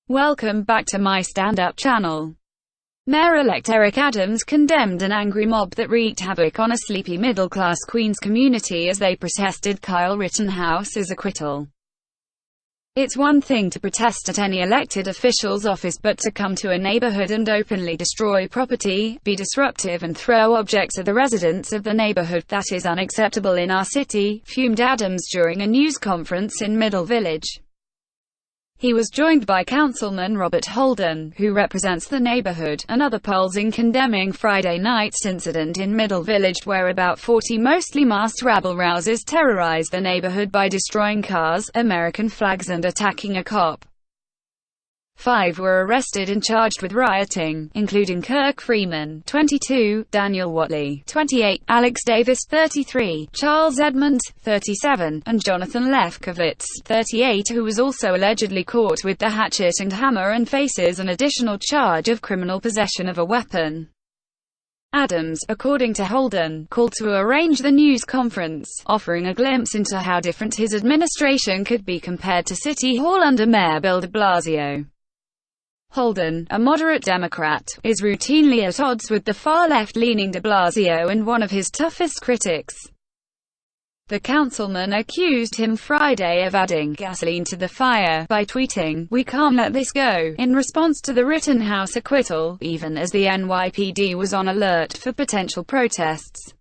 Welcome back to my stand-up channel. Mayor-elect Eric Adams condemned an angry mob that wreaked havoc on a sleepy middle-class Queens community as they protested Kyle Rittenhouse's acquittal. It's one thing to protest at any elected official's office, but to come to a neighborhood and openly destroy property, be disruptive and throw objects at the residents of the neighborhood, that is unacceptable in our city, fumed Adams during a news conference in Middle Village. He was joined by Councilman Robert Holden, who represents the neighborhood, and other polls in condemning Friday night's incident in Middle Village, where about 40 mostly masked rabble-rousers terrorized the neighborhood by destroying cars, American flags and attacking a cop. 5 were arrested and charged with rioting, including Kirk Freeman, 22, Daniel Watley, 28, Alex Davis, 33, Charles Edmonds, 37, and Jonathan Lefkowitz, 38, who was also allegedly caught with the hatchet and hammer and faces an additional charge of criminal possession of a weapon. Adams, according to Holden, called to arrange the news conference, offering a glimpse into how different his administration could be compared to City Hall under Mayor Bill de Blasio. Holden, a moderate Democrat, is routinely at odds with the far-left-leaning de Blasio and one of his toughest critics. The councilman accused him Friday of adding gasoline to the fire by tweeting, "We can't let this go," in response to the Rittenhouse acquittal, even as the NYPD was on alert for potential protests.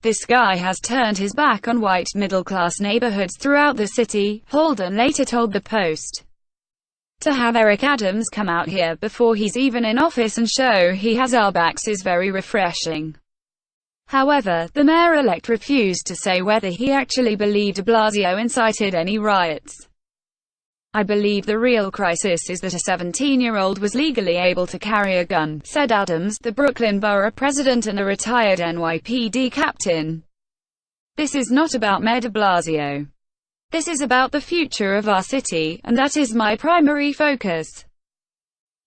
"This guy has turned his back on white middle-class neighborhoods throughout the city," Holden later told the Post. "To have Eric Adams come out here before he's even in office and show he has our backs is very refreshing." However, the mayor-elect refused to say whether he actually believed de Blasio incited any riots. "I believe the real crisis is that a 17-year-old was legally able to carry a gun," said Adams, the Brooklyn borough president and a retired NYPD captain. "This is not about Mayor de Blasio. This is about the future of our city, and that is my primary focus."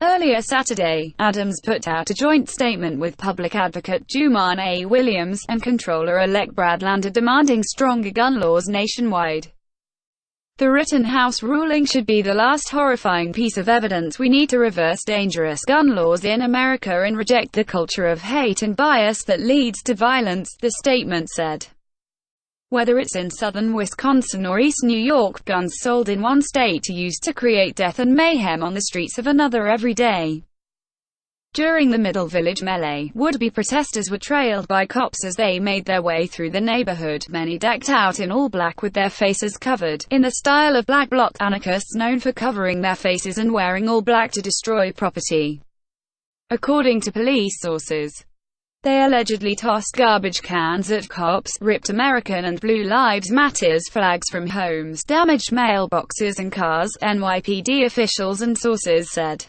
Earlier Saturday, Adams put out a joint statement with public advocate Juman A. Williams, and Controller-elect Brad Lander demanding stronger gun laws nationwide. "The Rittenhouse ruling should be the last horrifying piece of evidence. We need to reverse dangerous gun laws in America and reject the culture of hate and bias that leads to violence," the statement said. "Whether it's in southern Wisconsin or East New York, guns sold in one state are used to create death and mayhem on the streets of another every day." During the Middle Village melee, would-be protesters were trailed by cops as they made their way through the neighborhood, many decked out in all black with their faces covered, in the style of black bloc anarchists known for covering their faces and wearing all black to destroy property. According to police sources, they allegedly tossed garbage cans at cops, ripped American and Blue Lives Matters flags from homes, damaged mailboxes and cars, NYPD officials and sources said.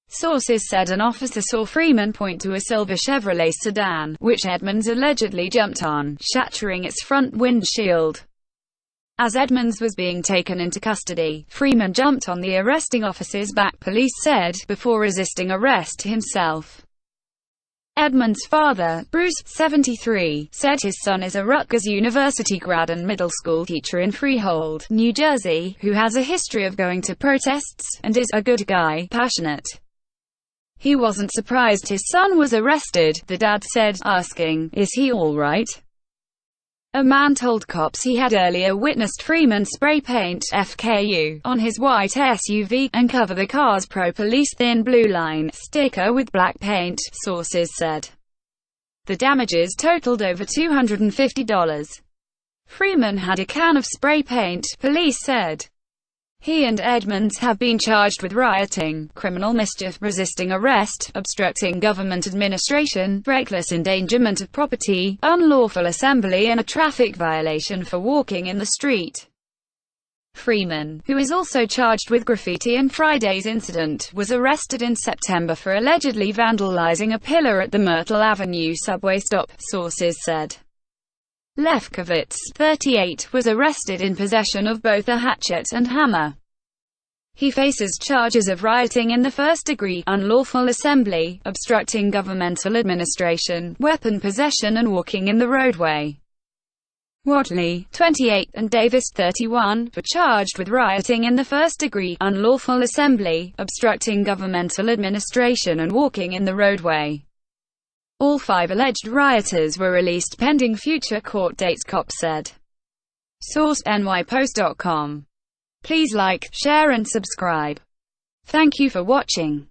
Sources said an officer saw Freeman point to a silver Chevrolet sedan, which Edmonds allegedly jumped on, shattering its front windshield. As Edmonds was being taken into custody, Freeman jumped on the arresting officer's back, police said, before resisting arrest himself. Edmonds' father, Bruce, 73, said his son is a Rutgers University grad and middle school teacher in Freehold, New Jersey, who has a history of going to protests, and is a good guy, passionate. He wasn't surprised his son was arrested, the dad said, asking, "Is he all right?" A man told cops he had earlier witnessed Freeman spray paint "FKU" on his white SUV, and cover the car's pro-police Thin Blue Line sticker with black paint, sources said. The damages totaled over $250. Freeman had a can of spray paint, police said. He and Edmonds have been charged with rioting, criminal mischief, resisting arrest, obstructing government administration, reckless endangerment of property, unlawful assembly and a traffic violation for walking in the street. Freeman, who is also charged with graffiti in Friday's incident, was arrested in September for allegedly vandalizing a pillar at the Myrtle Avenue subway stop, sources said. Lefkowitz, 38, was arrested in possession of both a hatchet and hammer. He faces charges of rioting in the first degree, unlawful assembly, obstructing governmental administration, weapon possession and walking in the roadway. Watley, 28, and Davis, 31, were charged with rioting in the first-degree, unlawful assembly, obstructing governmental administration and walking in the roadway. All 5 alleged rioters were released pending future court dates, cops said. Source: nypost.com. Please like, share and subscribe. Thank you for watching.